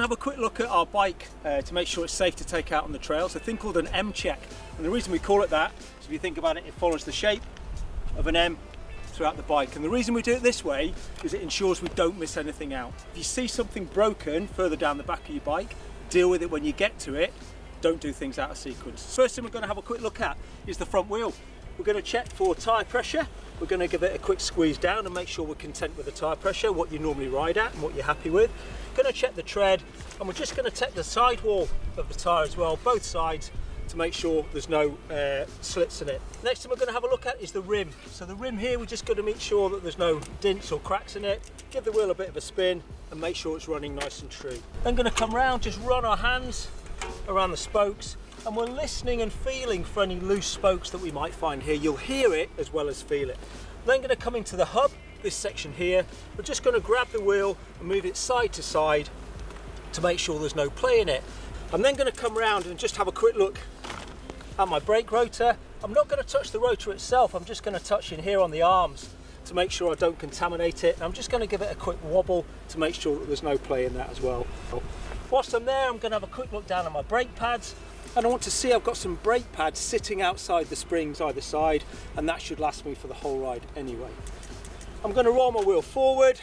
Have a quick look at our bike to make sure it's safe to take out on the trail. It's a thing called an M check, and the reason we call it that is if you think about it, it follows the shape of an M throughout the bike, and the reason we do it this way is it ensures we don't miss anything out. If you see something broken further down the back of your bike, deal with it when you get to it. Don't do things out of sequence. First thing we're going to have a quick look at is the front wheel. We're going to check for tyre pressure. We're going to give it a quick squeeze down and make sure we're content with the tyre pressure, what you normally ride at and what you're happy with. Going to check the tread, and we're just going to check the sidewall of the tyre as well, both sides, to make sure there's no slits in it. Next thing we're going to have a look at is the rim. So the rim here, we're just going to make sure that there's no dents or cracks in it. Give the wheel a bit of a spin and make sure it's running nice and true. Then going to come round, just run our hands around the spokes, and we're listening and feeling for any loose spokes that we might find here. You'll hear it as well as feel it. Then going to come into the hub, this section here. We're just going to grab the wheel and move it side to side to make sure there's no play in it. I'm then going to come round and just have a quick look at my brake rotor. I'm not going to touch the rotor itself, I'm just going to touch in here on the arms to make sure I don't contaminate it. And I'm just going to give it a quick wobble to make sure that there's no play in that as well. Whilst I'm there, I'm going to have a quick look down at my brake pads, and I want to see I've got some brake pads sitting outside the springs either side, and that should last me for the whole ride anyway. I'm going to roll my wheel forward,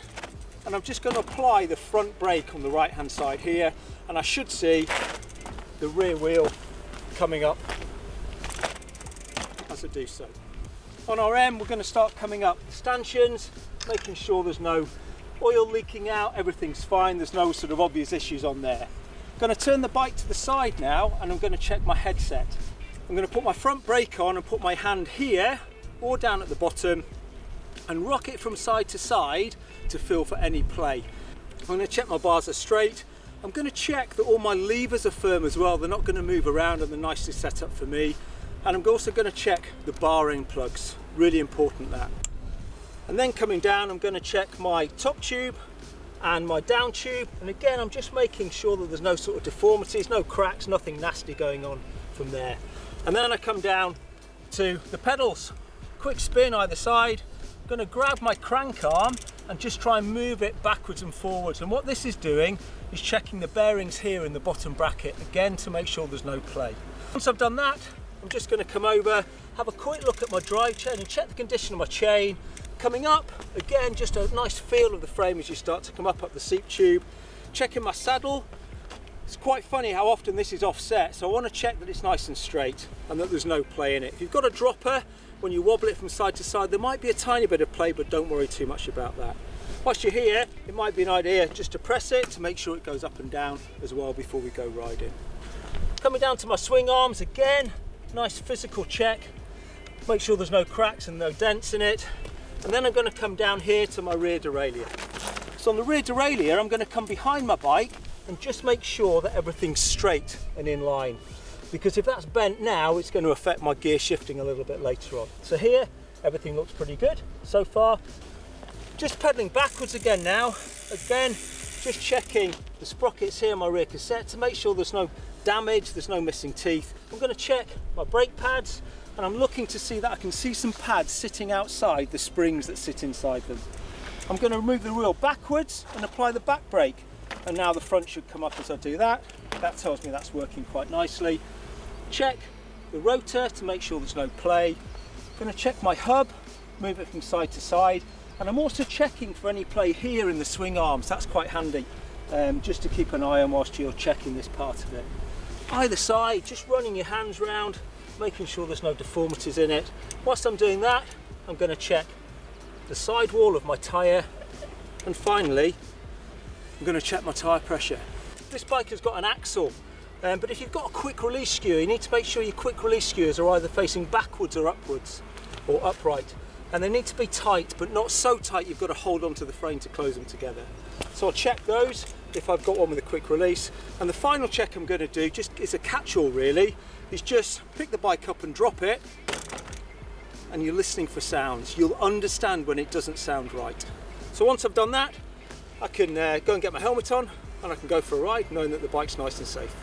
and I'm just going to apply the front brake on the right hand side here, and I should see the rear wheel coming up as I do so. On our M, we're going to start coming up the stanchions, making sure there's no oil leaking out, everything's fine, there's no sort of obvious issues on there. I'm going to turn the bike to the side now, and I'm going to check my headset. I'm going to put my front brake on and put my hand here or down at the bottom and rock it from side to side to feel for any play. I'm going to check my bars are straight. I'm going to check that all my levers are firm as well, they're not going to move around and they're nicely set up for me. And I'm also going to check the bar end plugs, really important that. And then coming down, I'm going to check my top tube and my down tube, and again I'm just making sure that there's no sort of deformities, no cracks, nothing nasty going on from there. And then I come down to the pedals, quick spin either side. I'm going to grab my crank arm and just try and move it backwards and forwards, and what this is doing is checking the bearings here in the bottom bracket, again to make sure there's no play. Once I've done that, I'm just going to come over, have a quick look at my drive chain and check the condition of my chain. Coming up, again, just a nice feel of the frame as you start to come up the seat tube. Checking my saddle. It's quite funny how often this is offset, so I want to check that it's nice and straight and that there's no play in it. If you've got a dropper, when you wobble it from side to side, there might be a tiny bit of play, but don't worry too much about that. Whilst you're here, it might be an idea just to press it to make sure it goes up and down as well before we go riding. Coming down to my swing arms, again, nice physical check. Make sure there's no cracks and no dents in it. And then I'm going to come down here to my rear derailleur. So on the rear derailleur, I'm going to come behind my bike and just make sure that everything's straight and in line. Because if that's bent now, it's going to affect my gear shifting a little bit later on. So here, everything looks pretty good so far. Just pedaling backwards again now. Again, just checking the sprockets here on my rear cassette to make sure there's no damage, there's no missing teeth. I'm going to check my brake pads, and I'm looking to see that I can see some pads sitting outside the springs that sit inside them. I'm going to remove the wheel backwards and apply the back brake, and now the front should come up as I do that. That tells me that's working quite nicely. Check the rotor to make sure there's no play. I'm going to check my hub, move it from side to side, and I'm also checking for any play here in the swing arms. That's quite handy, just to keep an eye on whilst you're checking this part of it. Either side, just running your hands round, making sure there's no deformities in it. Whilst I'm doing that, I'm going to check the sidewall of my tyre, and finally I'm going to check my tyre pressure. This bike has got an axle, but if you've got a quick release skewer, you need to make sure your quick release skewers are either facing backwards or upwards or upright, and they need to be tight, but not so tight you've got to hold onto the frame to close them together. So I'll check those if I've got one with a quick release, and the final check I'm going to do, just is a catch-all really, is just pick the bike up and drop it, and you're listening for sounds. You'll understand when it doesn't sound right. So once I've done that, I can go and get my helmet on and I can go for a ride knowing that the bike's nice and safe.